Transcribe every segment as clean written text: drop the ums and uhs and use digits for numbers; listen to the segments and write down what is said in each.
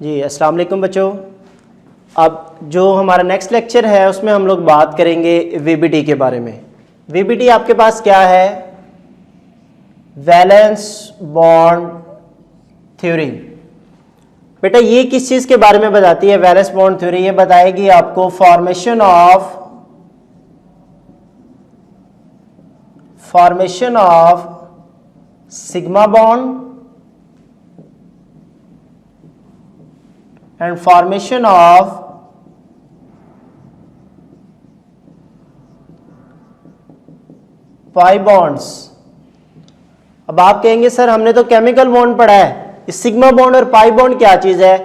जी अस्सलाम वालेकुम बच्चों। अब जो हमारा नेक्स्ट लेक्चर है उसमें हम लोग बात करेंगे वीबीटी के बारे में। वीबीटी आपके पास क्या है? Valence bond theory. बेटा ये किस चीज़ के बारे में बताती है? वैलेंस बॉन्ड थ्योरी ये बताएगी आपको formation of sigma bond and formation of pi bonds। अब आप कहेंगे सर हमने तो केमिकल बॉन्ड पढ़ा है, इस सिग्मा बॉन्ड और पाई बॉन्ड क्या चीज है?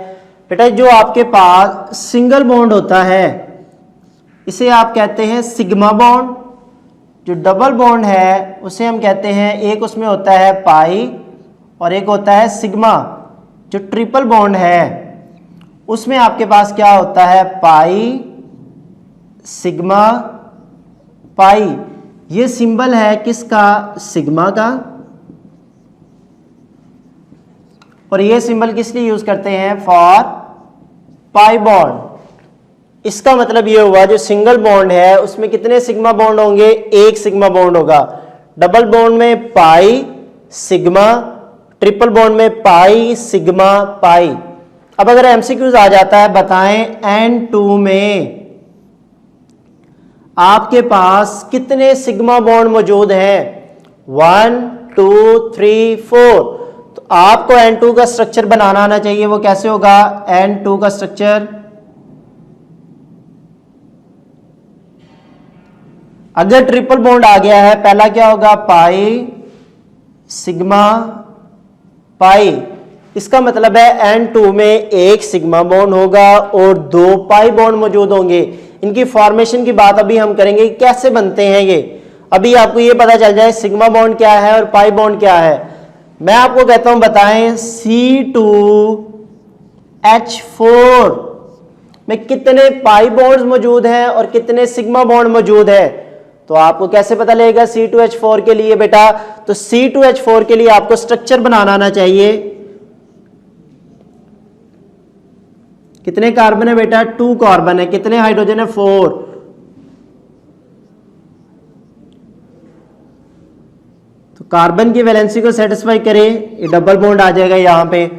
बेटा जो आपके पास सिंगल बॉन्ड होता है इसे आप कहते हैं सिग्मा बॉन्ड। जो डबल बॉन्ड है उसे हम कहते हैं, एक उसमें होता है पाई और एक होता है सिग्मा। जो ट्रिपल बॉन्ड है उसमें आपके पास क्या होता है? Pi sigma pi. ये सिंबल है किसका? सिग्मा का। और ये सिंबल किस लिए यूज करते हैं? For pi bond. इसका मतलब ये हुआ जो सिंगल बॉन्ड है उसमें कितने सिग्मा बॉन्ड होंगे? एक सिग्मा बॉन्ड होगा। डबल बॉन्ड में पाई सिग्मा, ट्रिपल बॉन्ड में पाई सिग्मा पाई। अब अगर एमसीक्यूज आ जाता है, बताएं N2 में आपके पास कितने सिग्मा बॉन्ड मौजूद हैं? 1 2 3 4। तो आपको N2 का स्ट्रक्चर बनाना आना चाहिए। वो कैसे होगा? N2 का स्ट्रक्चर अगर ट्रिपल बॉन्ड आ गया है, पहला क्या होगा? Pi sigma pi. इसका मतलब है N2 में एक सिग्मा बॉन्ड होगा और दो पाई बॉन्ड मौजूद होंगे। इनकी फॉर्मेशन की बात अभी हम करेंगे, कैसे बनते हैं ये। अभी आपको ये पता चल जाए सिग्मा बॉन्ड क्या है और पाई बॉन्ड क्या है। मैं आपको कहता हूं बताएं C2H4 में कितने पाई बॉन्ड्स मौजूद हैं और कितने सिग्मा बॉन्ड मौजूद है। तो आपको कैसे पता लगेगा C2H4 के लिए? बेटा तो C2H4 के लिए आपको स्ट्रक्चर बनाना आना चाहिए। कितने कार्बन है बेटा? 2 कार्बन है। कितने हाइड्रोजन है? 4। तो कार्बन की वैलेंसी को सेटिस्फाई करें, ये डबल बॉन्ड आ जाएगा यहां पे।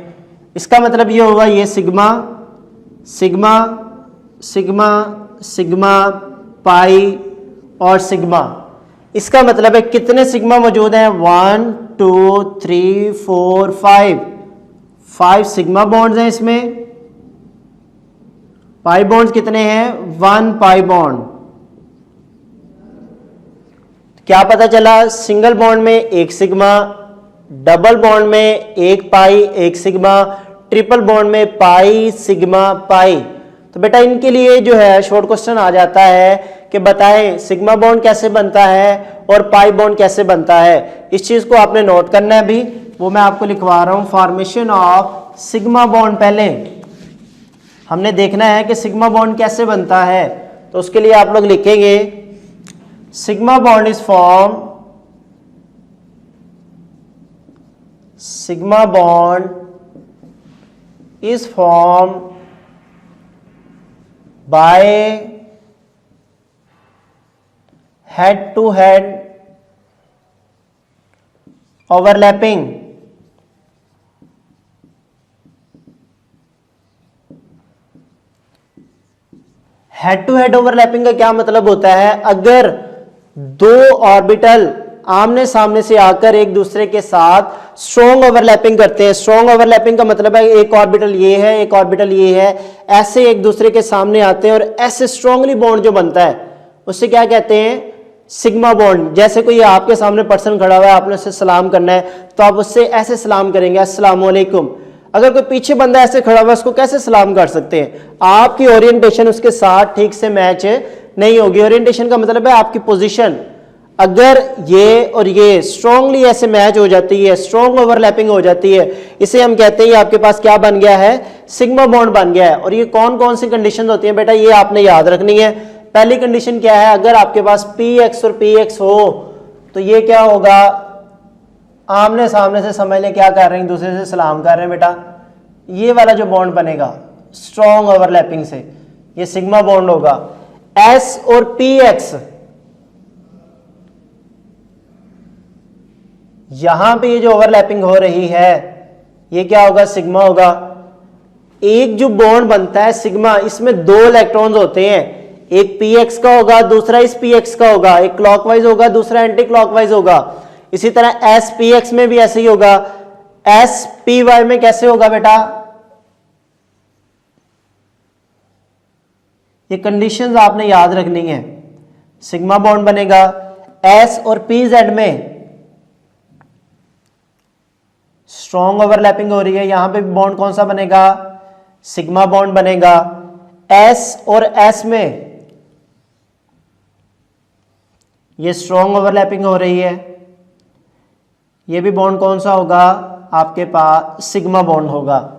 इसका मतलब ये होगा ये sigma sigma sigma sigma pi और सिग्मा। इसका मतलब है कितने सिग्मा मौजूद हैं? 1 2 3 4 5 सिग्मा बॉन्ड्स हैं इसमें। पाई बॉन्ड्स कितने हैं? 1 पाई बॉन्ड। क्या पता चला? सिंगल बॉन्ड में एक सिग्मा, डबल बॉन्ड में एक पाई एक सिग्मा, ट्रिपल बॉन्ड में पाई सिग्मा पाई। तो बेटा इनके लिए जो है शॉर्ट क्वेश्चन आ जाता है कि बताएं सिग्मा बॉन्ड कैसे बनता है और पाई बॉन्ड कैसे बनता है। इस चीज को आपने नोट करना है। अभी वो मैं आपको लिखवा रहा हूं। फॉर्मेशन ऑफ सिग्मा बॉन्ड पहले हमने देखना है कि सिग्मा बॉन्ड कैसे बनता है। तो उसके लिए आप लोग लिखेंगे sigma bond is form sigma bond is form by head to head overlapping. Head to head overlapping का क्या मतलब होता है? अगर दो ऑर्बिटल आमने सामने से आकर एक दूसरे के साथ स्ट्रॉन्ग ओवरलैपिंग करते हैं। स्ट्रॉन्ग ओवरलैपिंग का मतलब है एक ऑर्बिटल ये है, एक ऑर्बिटल ये है, ऐसे एक दूसरे के सामने आते हैं और ऐसे स्ट्रांगली बॉन्ड जो बनता है उससे क्या कहते हैं? Sigma bond. जैसे कोई आपके सामने पर्सन खड़ा हुआ है, आपने उससे सलाम करना है तो आप उससे ऐसे सलाम करेंगे, अस्सलाम वालेकुम। अगर कोई पीछे बंदा ऐसे खड़ा हुआ है उसको कैसे सलाम कर सकते हैं? आपकी ओरिएंटेशन उसके साथ ठीक से मैच नहीं होगी। ओरिएंटेशन का मतलब है आपकी पोजीशन। अगर ये और ये स्ट्रांगली ऐसे मैच हो जाती है, स्ट्रांग ओवरलैपिंग हो जाती है, इसे हम कहते हैं आपके पास क्या बन गया है? सिग्मा बॉन्ड बन गया है। और ये कौन कौन सी कंडीशन होती है बेटा? ये आपने याद रखनी है। पहली कंडीशन क्या है? अगर आपके पास px और px हो तो ये क्या होगा? आमने सामने से समझ लें क्या कर रहे हैं? दूसरे से सलाम कर रहे हैं बेटा। ये वाला जो बॉन्ड बनेगा स्ट्रॉन्ग ओवरलैपिंग से, ये सिग्मा बॉन्ड होगा। S और PX, यहां पे ये जो ओवरलैपिंग हो रही है ये क्या होगा, सिग्मा होगा। एक जो बॉन्ड बनता है सिग्मा, इसमें 2 इलेक्ट्रॉन्स होते हैं, एक PX का होगा दूसरा इस PX का होगा, एक क्लॉकवाइज होगा दूसरा एंटी क्लॉकवाइज होगा। इसी तरह SPX में भी ऐसे ही होगा। SPY में कैसे होगा बेटा, ये कंडीशंस आपने याद रखनी है। सिग्मा बॉन्ड बनेगा। S और PZ में स्ट्रॉन्ग ओवरलैपिंग हो रही है, यहां पे बॉन्ड कौन सा बनेगा, सिग्मा बॉन्ड बनेगा। S और S में ये स्ट्रॉन्ग ओवरलैपिंग हो रही है, ये भी बॉन्ड कौन सा होगा आपके पास, सिग्मा बॉन्ड होगा।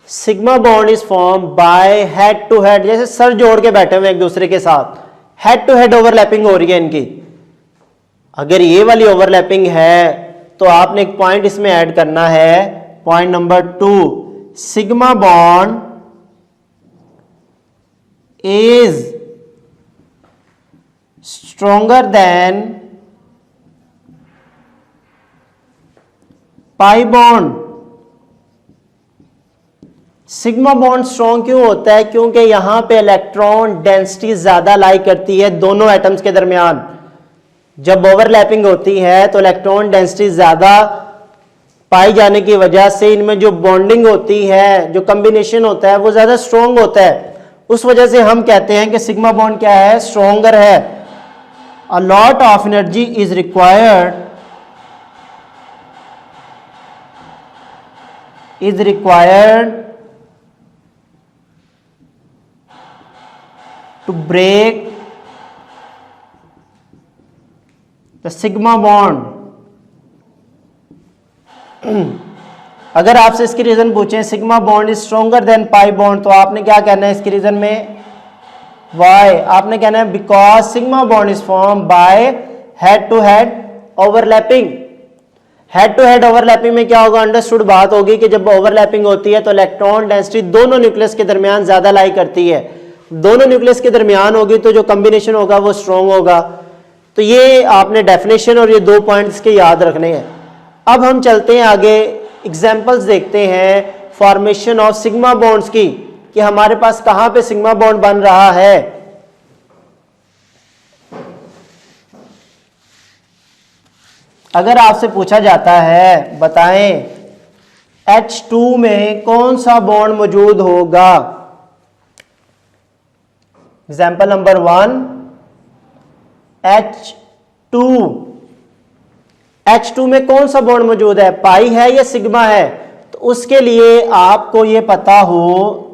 Sigma bond is form by head to head, जैसे सर जोड़ के बैठे हुए एक दूसरे के साथ, हेड टू हेड ओवरलैपिंग हो रही है इनकी। अगर ये वाली ओवरलैपिंग है तो आपने एक पॉइंट इसमें ऐड करना है, point number 2, sigma bond is stronger than pi bond. Sigma bond strong क्यों होता है, क्योंकि यहां पे इलेक्ट्रॉन डेंसिटी ज्यादा लाई करती है दोनों एटम्स के दरमियान। जब ओवरलैपिंग होती है तो इलेक्ट्रॉन डेंसिटी ज्यादा पाई जाने की वजह से इनमें जो बॉन्डिंग होती है, जो कॉम्बिनेशन होता है वो ज्यादा स्ट्रॉन्ग होता है। उस वजह से हम कहते हैं कि सिग्मा बॉन्ड क्या है, स्ट्रॉन्गर है। A lot of energy is required to break the sigma bond। अगर आपसे इसकी रीजन पूछें sigma bond is stronger than pi bond, तो आपने क्या कहना है इसकी रीजन में, वाई। आपने कहना है because sigma bond is form by head to head overlapping. Head to head overlapping में क्या होगा, अंडरस्टूड बात होगी कि जब ओवरलैपिंग होती है तो इलेक्ट्रॉन डेंसिटी दोनों न्यूक्लियस के दरमियान ज्यादा लाई करती है। दोनों न्यूक्लियस के दरमियान होगी तो जो कॉम्बिनेशन होगा वो स्ट्रॉन्ग होगा। तो ये आपने डेफिनेशन और ये 2 पॉइंट्स के याद रखने हैं। अब हम चलते हैं आगे, एग्जांपल्स देखते हैं फॉर्मेशन ऑफ सिग्मा बॉन्ड्स की, कि हमारे पास कहां पे सिग्मा बॉन्ड बन रहा है। अगर आपसे पूछा जाता है बताएं H2 में कौन सा बॉन्ड मौजूद होगा, एग्जाम्पल नंबर 1 H2 में कौन सा बॉन्ड मौजूद है, पाई है या सिग्मा है। तो उसके लिए आपको ये पता हो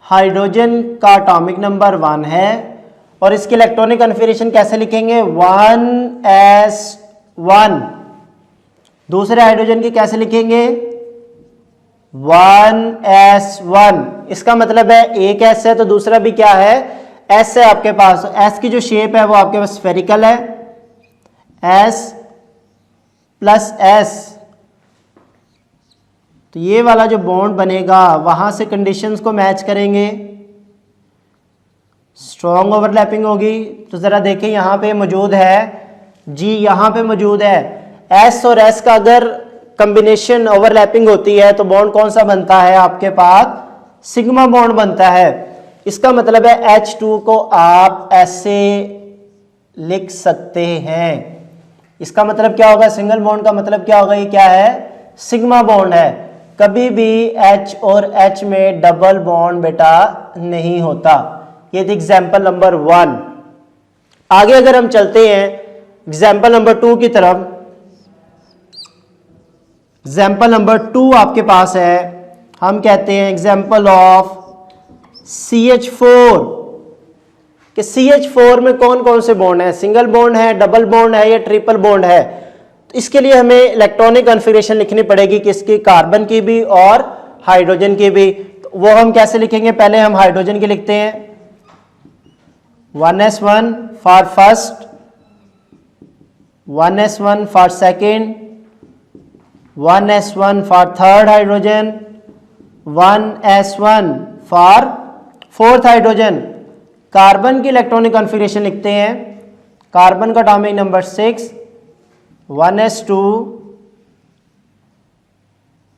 हाइड्रोजन का एटॉमिक नंबर 1 है और इसकी इलेक्ट्रॉनिक कन्फिगरेशन कैसे लिखेंगे, 1s1। दूसरे हाइड्रोजन की कैसे लिखेंगे, 1s1। इसका मतलब है एक s है तो दूसरा भी क्या है, s है आपके पास। s की जो शेप है वो आपके पास स्फेरिकल है, s प्लस s। तो ये वाला जो बॉन्ड बनेगा वहां से कंडीशंस को मैच करेंगे, स्ट्रॉन्ग ओवरलैपिंग होगी। तो जरा देखें यहां पे मौजूद है जी, यहां पे मौजूद है s और s का अगर कॉम्बिनेशन ओवरलैपिंग होती है तो बॉन्ड कौन सा बनता है आपके पास, सिग्मा बॉन्ड बनता है। इसका मतलब है H2 को आप ऐसे लिख सकते हैं। इसका मतलब क्या होगा, सिंगल बॉन्ड का मतलब क्या होगा, ये क्या है, सिग्मा बॉन्ड है। कभी भी H और H में डबल बॉन्ड बेटा नहीं होता। ये थी एग्जाम्पल नंबर 1। आगे अगर हम चलते हैं एग्जाम्पल नंबर 2 की तरफ, एग्जाम्पल नंबर 2 आपके पास है, हम कहते हैं एग्जाम्पल ऑफ CH4 कि CH4 में कौन कौन से बॉन्ड है, सिंगल बॉन्ड है, डबल बॉन्ड है या ट्रिपल बॉन्ड है। तो इसके लिए हमें इलेक्ट्रॉनिक कॉन्फ़िगरेशन लिखनी पड़ेगी, किसकी, कार्बन की भी और हाइड्रोजन की भी। तो वो हम कैसे लिखेंगे, पहले हम हाइड्रोजन की लिखते हैं, 1s1 for first, 1s1 for second, 1s1 for third hydrogen 1s1 for fourth hydrogen. Carbon की इलेक्ट्रॉनिक कॉन्फ़िगरेशन लिखते हैं। कार्बन का atomic number 6, 1s2,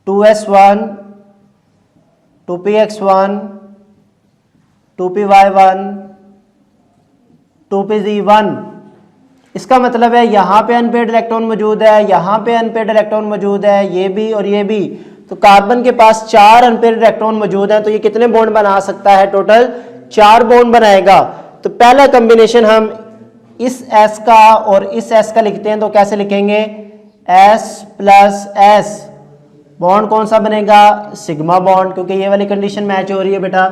2s1, 2px1, 2py1, 2pz1। इसका मतलब है यहाँ पे अनपेयर्ड इलेक्ट्रॉन मौजूद है, यहाँ पे अनपेयर्ड इलेक्ट्रॉन मौजूद है, ये भी और ये भी। तो कार्बन के पास 4 अनपेयर्ड इलेक्ट्रॉन मौजूद हैं, तो ये कितने बॉन्ड बना सकता है? टोटल 4 बॉन्ड बनाएगा। तो पहला कॉम्बिनेशन हम इस S का और इस S का लिखते हैं, तो कैसे लिखेंगे? S plus S। बॉन्ड कौन सा बनेगा? सिग्मा बॉन्ड, क्योंकि ये वाली कंडीशन मैच हो रही है बेटा।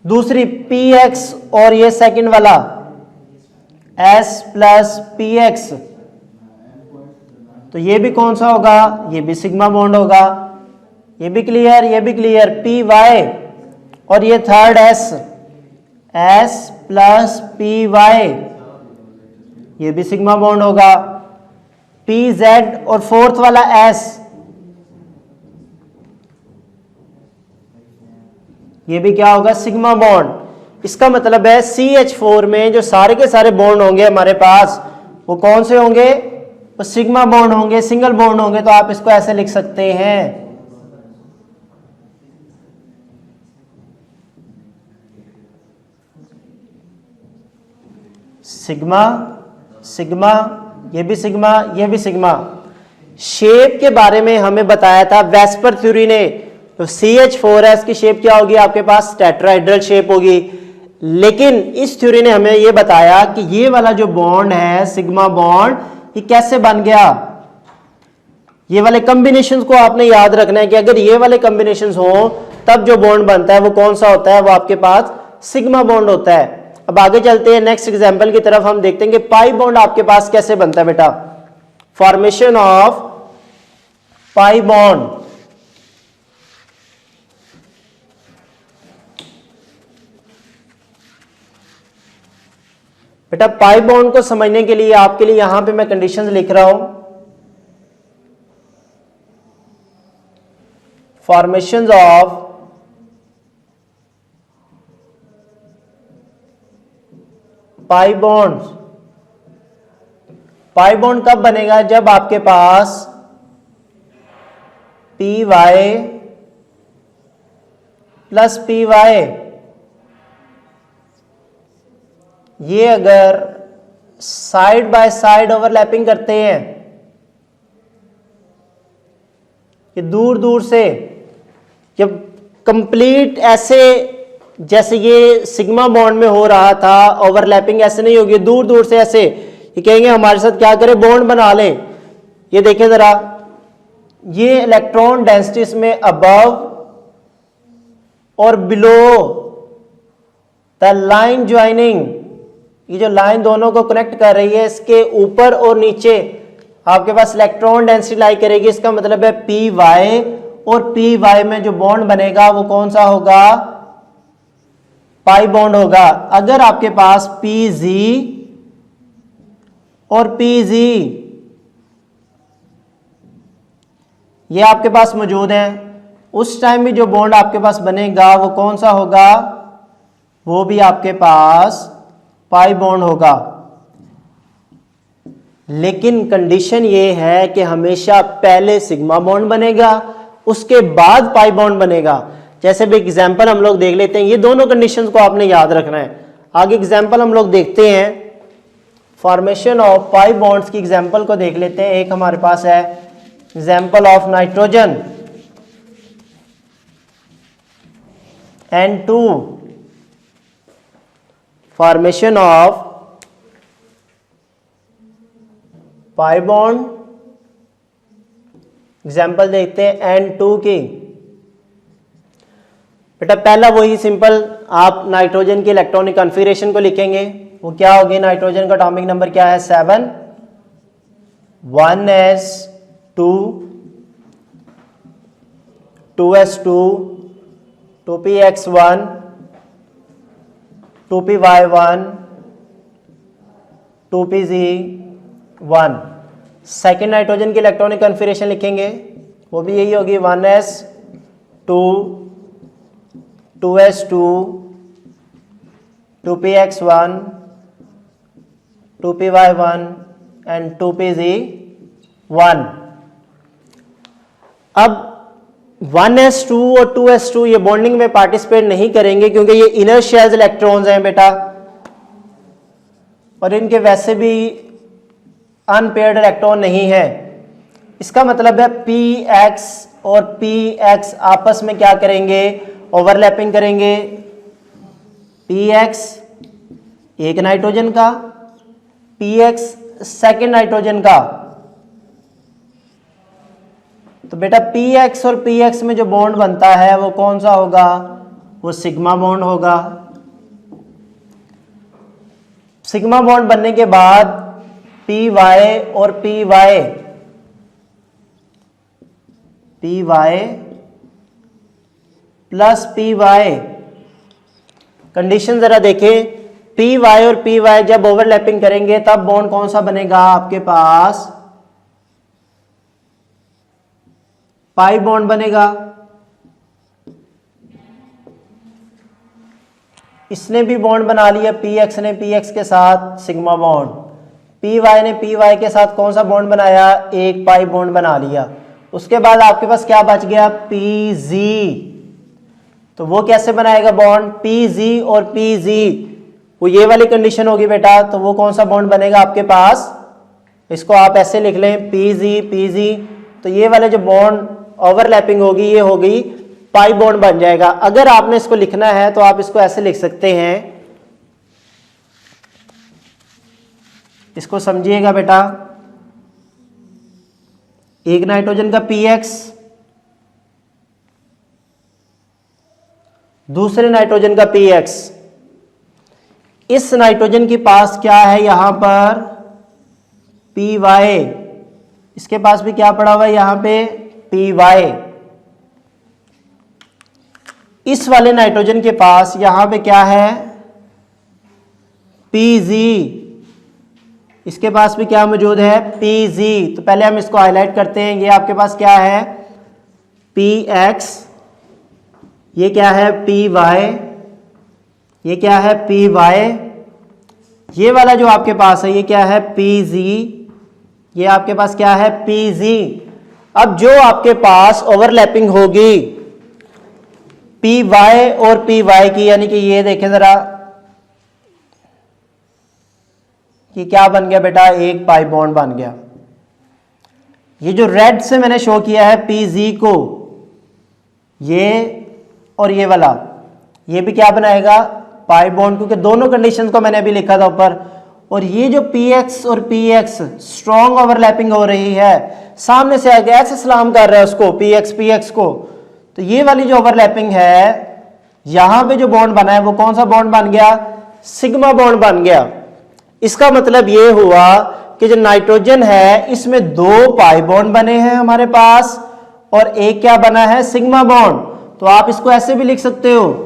दूसरी PX और ये सेकंड वाला S प्लस PX, तो ये भी कौन सा होगा? ये भी सिग्मा बॉन्ड होगा। ये भी क्लियर, ये भी क्लियर। PY और ये थर्ड S प्लस PY, ये भी सिग्मा बॉन्ड होगा। PZ और फोर्थ वाला S, ये भी क्या होगा? Sigma bond. इसका मतलब है CH4 में जो सारे के सारे बॉन्ड होंगे हमारे पास, वो कौन से होंगे? वो सिग्मा बॉन्ड होंगे, सिंगल बॉन्ड होंगे। तो आप इसको ऐसे लिख सकते हैं, सिग्मा सिग्मा, ये भी सिग्मा, ये भी सिग्मा। शेप के बारे में हमें बताया था वेस्पर थ्योरी ने। तो CH4S की शेप क्या होगी? आपके पास टेट्राहेड्रल शेप होगी। लेकिन इस थ्योरी ने हमें यह बताया कि ये वाला जो बॉन्ड है सिग्मा बॉन्ड, ये कैसे बन गया? ये वाले कॉम्बिनेशंस को आपने याद रखना है कि अगर ये वाले कॉम्बिनेशंस हो तब जो बॉन्ड बनता है वो कौन सा होता है? वो आपके पास सिग्मा बॉन्ड होता है। अब आगे चलते हैं नेक्स्ट एग्जांपल की तरफ। हम देखते हैं कि पाई बॉन्ड आपके पास कैसे बनता है बेटा। Formation of pi bond. बेटा पाई बॉन्ड को समझने के लिए आपके लिए यहां पे मैं कंडीशंस लिख रहा हूं। Formations of pi bond. Pi bond कब बनेगा? जब आपके पास PY प्लस PY ये अगर साइड बाय साइड ओवरलैपिंग करते हैं, ये दूर दूर से, जब कंप्लीट ऐसे जैसे ये सिग्मा बॉन्ड में हो रहा था, ओवरलैपिंग ऐसे नहीं होगी, दूर दूर से ऐसे ये कहेंगे हमारे साथ क्या करें? बॉन्ड बना लें। ये देखें जरा, ये इलेक्ट्रॉन डेंसिटीज में अबव और बिलो द लाइन ज्वाइनिंग, ये जो लाइन दोनों को कनेक्ट कर रही है, इसके ऊपर और नीचे आपके पास इलेक्ट्रॉन डेंसिटी लाई करेगी। इसका मतलब है PY और PY में जो बॉन्ड बनेगा वो कौन सा होगा? पाई बॉन्ड होगा। अगर आपके पास PZ और PZ ये आपके पास मौजूद हैं, उस टाइम भी जो बॉन्ड आपके पास बनेगा वो कौन सा होगा? वो भी आपके पास पाई बॉन्ड होगा। लेकिन कंडीशन ये है कि हमेशा पहले सिग्मा बॉन्ड बनेगा, उसके बाद पाई बॉन्ड बनेगा। जैसे भी एग्जांपल हम लोग देख लेते हैं, ये दोनों कंडीशंस को आपने याद रखना है। आगे एग्जांपल हम लोग देखते हैं, फॉर्मेशन ऑफ पाई बॉन्ड्स की एग्जांपल को देख लेते हैं। एक हमारे पास है example of nitrogen N2, formation of pi bond. Example देखते हैं N2 की। बेटा पहला वही सिंपल, आप नाइट्रोजन की इलेक्ट्रॉनिक कॉन्फ़िगरेशन को लिखेंगे। वो क्या होगी? नाइट्रोजन का एटॉमिक नंबर क्या है? 7, 1s2, 2s2, 2px1, 2py1, 2pz1। Second nitrogen की इलेक्ट्रॉनिक कॉन्फ़िगरेशन लिखेंगे, वो भी यही होगी 1s, 2 2s2 2px1 2py1 and 2pz1। अब 1s2 और 2s2 ये बॉन्डिंग में पार्टिसिपेट नहीं करेंगे क्योंकि ये इनर शेल्स इलेक्ट्रॉन्स हैं बेटा, और इनके वैसे भी अनपेयर्ड इलेक्ट्रॉन नहीं है। इसका मतलब है px और px आपस में क्या करेंगे, ओवरलैपिंग करेंगे। px एक नाइट्रोजन का, px सेकेंड नाइट्रोजन का। तो बेटा px और px में जो बॉन्ड बनता है वो कौन सा होगा, वो सिग्मा बॉन्ड होगा। सिग्मा बॉन्ड बनने के बाद py और py प्लस py, कंडीशन जरा देखें। py और py जब ओवरलैपिंग करेंगे तब बॉन्ड कौन सा बनेगा आपके पास, पाई बॉन्ड बनेगा। इसने भी बॉन्ड बना लिया, px ने px के साथ सिग्मा बॉन्ड, py ने py के साथ कौन सा बॉन्ड बनाया, एक पाई बॉन्ड बना लिया। उसके बाद आपके पास क्या बच गया, pz। तो वो कैसे बनाएगा बॉन्ड, pz और pz, वो ये वाली कंडीशन होगी बेटा। तो वो कौन सा बॉन्ड बनेगा आपके पास, इसको आप ऐसे लिख लें pz pz। तो ये वाले जो बॉन्ड ओवरलैपिंग होगी ये होगी पाई बॉन्ड बन जाएगा। अगर आपने इसको लिखना है तो आप इसको ऐसे लिख सकते हैं, इसको समझिएगा बेटा। एक नाइट्रोजन का px, दूसरे नाइट्रोजन का px। इस नाइट्रोजन के पास क्या है यहां पर py, इसके पास भी क्या पड़ा हुआ है यहां पे py। इस वाले नाइट्रोजन के पास यहां पे क्या है pz, इसके पास भी क्या मौजूद है pz। तो पहले हम इसको हाईलाइट करते हैं। ये आपके पास क्या है px, ये क्या है py, ये क्या है py, ये वाला जो आपके पास है ये क्या है pz, ये आपके पास क्या है pz। अब जो आपके पास ओवरलैपिंग होगी py और py की, यानी कि ये देखें जरा, कि क्या बन गया बेटा, एक पाई बॉन्ड बन गया। ये जो रेड से मैंने शो किया है pz को, ये और ये वाला, ये भी क्या बनाएगा पाई बॉन्ड, क्योंकि दोनों कंडीशंस को मैंने अभी लिखा था ऊपर। और ये जो px और px स्ट्रॉन्ग ओवरलैपिंग हो रही है, सामने से आगे ऐसे सलाम कर रहा है उसको px को, तो ये वाली जो ओवरलैपिंग है यहां पे जो बॉन्ड बना है वो कौन सा बॉन्ड बन गया, सिग्मा बॉन्ड बन गया। इसका मतलब ये हुआ कि जो नाइट्रोजन है इसमें दो पाई बॉन्ड बने हैं हमारे पास और एक क्या बना है सिग्मा बॉन्ड। तो आप इसको ऐसे भी लिख सकते हो,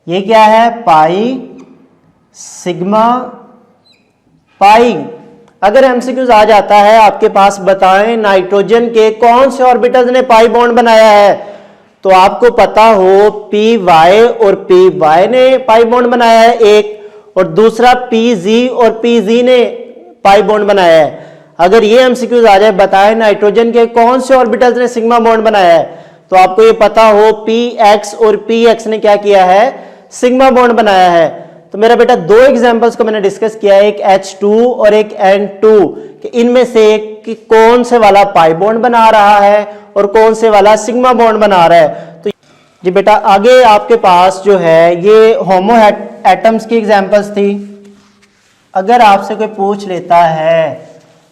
ये क्या है पाई सिग्मा पाई। अगर एमसीक्यूज आ जाता है आपके पास, बताएं नाइट्रोजन के कौन से ऑर्बिटल्स ने पाई बॉन्ड बनाया है, तो आपको पता हो पी वाई और पी वाई ने पाई बॉन्ड बनाया है एक, और दूसरा पी जी और पी जी ने पाई बॉन्ड बनाया है। अगर ये एमसीक्यूज आ जाए, बताएं नाइट्रोजन के कौन से ऑर्बिटल्स ने सिग्मा बॉन्ड बनाया है, तो आपको ये पता हो पी एक्स और पी एक्स ने क्या किया है सिग्मा बॉन्ड बनाया है। तो मेरा बेटा दो एग्जांपल्स को मैंने डिस्कस किया है, एक H2 और एक N2, कि इनमें से कि कौन से वाला पाई बॉन्ड बना रहा है और कौन से वाला सिग्मा बॉन्ड बना रहा है। तो जी बेटा आगे आपके पास जो है ये होमो एटम्स की एग्जांपल्स थी। अगर आपसे कोई पूछ लेता है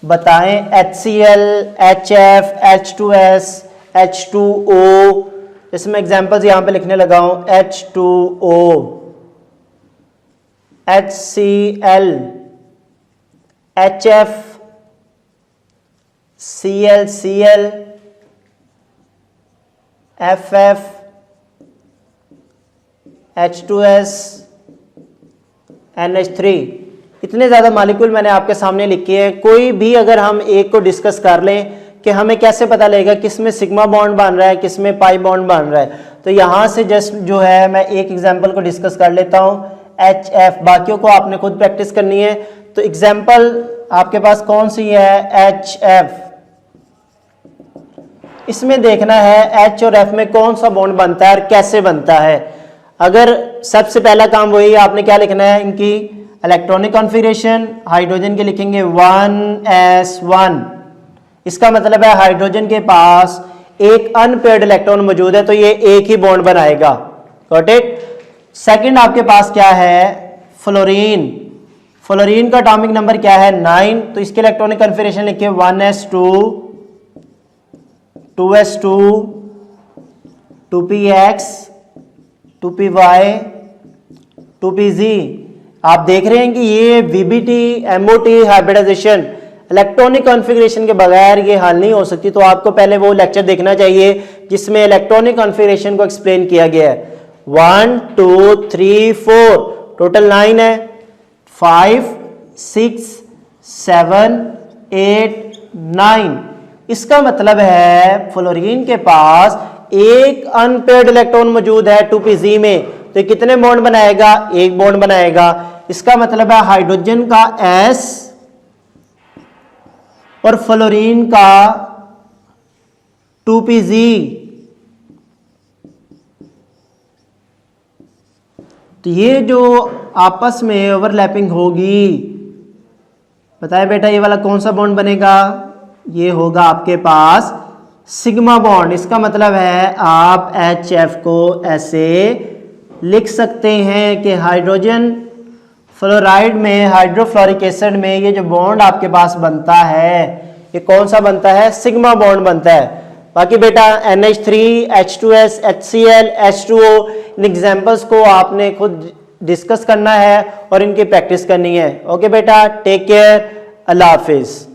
बताएं HCl, HF, H2S, H2O, जैसे मैं एग्जांपल्स यहां पे लिखने लगा हूं, H2O, HCl, HF, ClCl, FF, H2S, NH3, इतने ज़्यादा मॉलिक्यूल मैंने आपके सामने लिखे हैं, कोई भी अगर हम एक को डिस्कस कर लें कि हमें कैसे पता लगेगा किस में सिग्मा बॉन्ड बन रहा है, किस में पाई बॉन्ड बन रहा है। तो यहाँ से जस्ट जो है मैं एक एग्जाम्पल को डिस्कस कर लेता हूँ, HF, बाकियों को आपने खुद प्रैक्टिस करनी है। तो एग्जाम्पल आपके पास कौन सी है, HF। इसमें देखना है H और F में कौन सा बॉन्ड बनता है और कैसे बनता है। अगर सबसे पहला काम वही, आपने क्या लिखना है, इनकी इलेक्ट्रॉनिक कॉन्फ़िगरेशन। हाइड्रोजन के लिखेंगे 1s1, इसका मतलब है हाइड्रोजन के पास एक अनपेयर्ड इलेक्ट्रॉन मौजूद है, तो ये एक ही बॉन्ड बनाएगा। Got it. सेकंड आपके पास क्या है, फ्लोरीन। फ्लोरीन का एटॉमिक नंबर क्या है, 9, तो इसके इलेक्ट्रॉनिक कॉन्फ़िगरेशन लिखिए 1s2, 2s2, 2px, 2py, 2pz। आप देख रहे हैं कि ये VBT, MOT hybridization electronic configuration के बगैर ये हल नहीं हो सकती। तो आपको पहले वो लेक्चर देखना चाहिए जिसमें इलेक्ट्रॉनिक कॉन्फ़िगरेशन को एक्सप्लेन किया गया है। 1 2 3 4 टोटल 9 है, 5 6 7 8 9। इसका मतलब है फ्लोरीन के पास एक अनपेयर्ड इलेक्ट्रॉन मौजूद है 2pz में, तो कितने बॉन्ड बनाएगा, एक बॉन्ड बनाएगा। इसका मतलब है हाइड्रोजन का S और फ्लोरीन का 2pz। तो ये जो आपस में ओवरलैपिंग होगी, बताए बेटा ये वाला कौन सा बॉन्ड बनेगा, ये होगा आपके पास सिग्मा बॉन्ड। इसका मतलब है आप HF को ऐसे लिख सकते हैं कि हाइड्रोजन फ्लोराइड में, हाइड्रोफ्लोरिक एसिड में ये जो बॉन्ड आपके पास बनता है, ये कौन सा बनता है, सिग्मा बॉन्ड बनता है। बाकी बेटा NH3, H2S, HCl, H2O, इन एग्जाम्पल्स को आपने खुद डिस्कस करना है और इनकी प्रैक्टिस करनी है। ओके बेटा, टेक केयर, अल्लाह हाफिज।